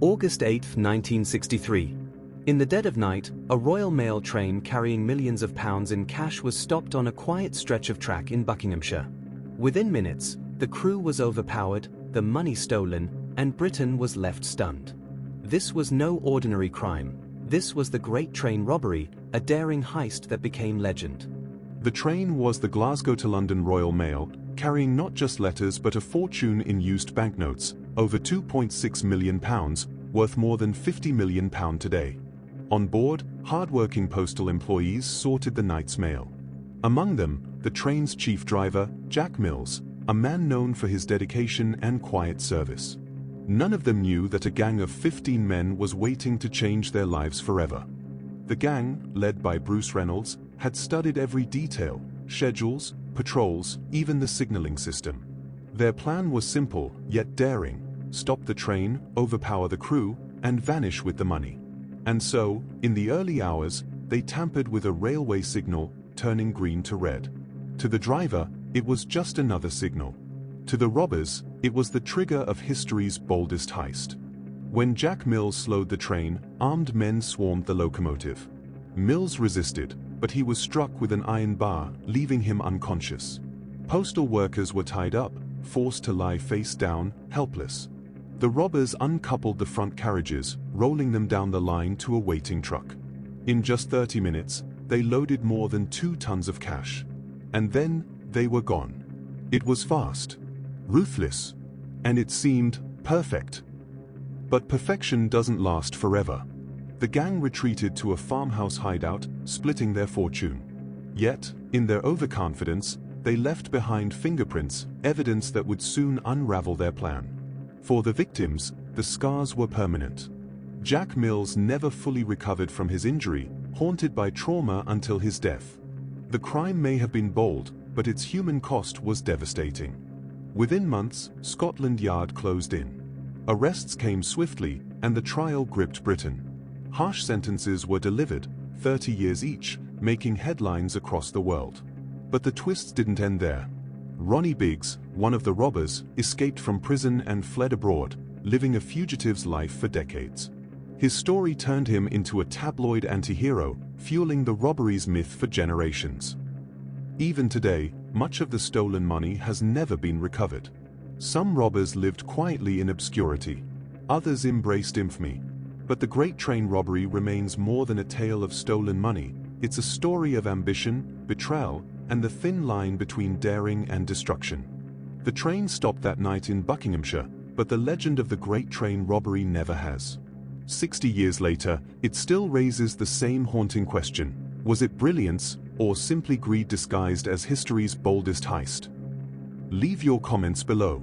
August 8, 1963. In the dead of night, a Royal Mail train carrying millions of pounds in cash was stopped on a quiet stretch of track in Buckinghamshire. Within minutes, the crew was overpowered, the money stolen, and Britain was left stunned. This was no ordinary crime. This was the Great Train Robbery, a daring heist that became legend. The train was the Glasgow to London Royal Mail, carrying not just letters but a fortune in used banknotes, over £2.6 million, worth more than £50 million today. On board, hard-working postal employees sorted the night's mail. Among them, the train's chief driver, Jack Mills, a man known for his dedication and quiet service. None of them knew that a gang of 15 men was waiting to change their lives forever. The gang, led by Bruce Reynolds, had studied every detail, schedules, patrols, even the signaling system. Their plan was simple, yet daring: stop the train, overpower the crew, and vanish with the money. And so, in the early hours, they tampered with a railway signal, turning green to red. To the driver, it was just another signal. To the robbers, it was the trigger of history's boldest heist. When Jack Mills slowed the train, armed men swarmed the locomotive. Mills resisted, but he was struck with an iron bar, leaving him unconscious. Postal workers were tied up, forced to lie face down, helpless. The robbers uncoupled the front carriages, rolling them down the line to a waiting truck. In just 30 minutes, they loaded more than 2 tons of cash. And then, they were gone. It was fast, ruthless, and it seemed perfect. But perfection doesn't last forever. The gang retreated to a farmhouse hideout, splitting their fortune. Yet, in their overconfidence, they left behind fingerprints, evidence that would soon unravel their plan. For the victims, the scars were permanent. Jack Mills never fully recovered from his injury, haunted by trauma until his death. The crime may have been bold, but its human cost was devastating. Within months, Scotland Yard closed in. Arrests came swiftly, and the trial gripped Britain. Harsh sentences were delivered, 30 years each, making headlines across the world. But the twists didn't end there. Ronnie Biggs, one of the robbers, escaped from prison and fled abroad, living a fugitive's life for decades. His story turned him into a tabloid anti-hero, fueling the robberies myth for generations. Even today, much of the stolen money has never been recovered. Some robbers lived quietly in obscurity. Others embraced infamy. But the Great Train Robbery remains more than a tale of stolen money. It's a story of ambition, betrayal, and the thin line between daring and destruction. The train stopped that night in Buckinghamshire, but the legend of the Great Train Robbery never has. 60 years later, it still raises the same haunting question: was it brilliance, or simply greed disguised as history's boldest heist? Leave your comments below.